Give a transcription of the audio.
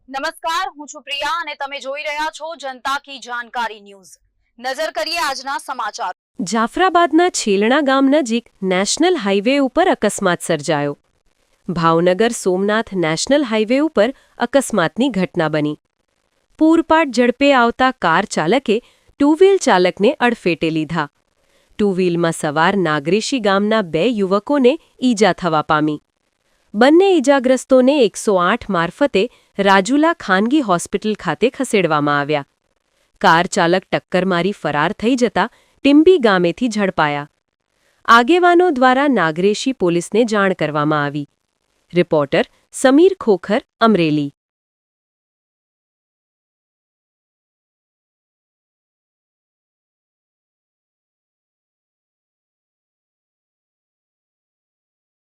નમસ્કાર, હું છું પ્રિયા અને તમે જોઈ રહ્યા છો જનતા કી જાણકારી ન્યૂઝ। નજર કરીએ આજના સમાચાર। જાફરાબાદના છેલણા ગામ નજીક નેશનલ હાઈવે ઉપર અકસ્માત સર્જાયો। ભાવનગર સોમનાથ નેશનલ હાઈવે ઉપર અકસ્માતની ઘટના બની। પૂરપાટ ઝડપે આવતા કાર ચાલકે ટુ વ્હીલ ચાલકને અડફેટે લીધા। ટુ વ્હીલમાં સવાર નાગરેશી ગામના 2 યુવકોને ઈજા થવા પામી। બંને ઈજાગ્રસ્તોને 108 મારફતે રાજુલા ખાનગી હોસ્પિટલ ખાતે ખસેડવામાં આવ્યા। કાર ચાલક ટક્કર મારી ફરાર થઈ જતા ટિંબી ગામેથી ઝડપાયા। આગેવાનો દ્વારા નાગરેશી પોલીસને જાણ કરવામાં આવી। રિપોર્ટર સમીર ખોખર, અમરેલી।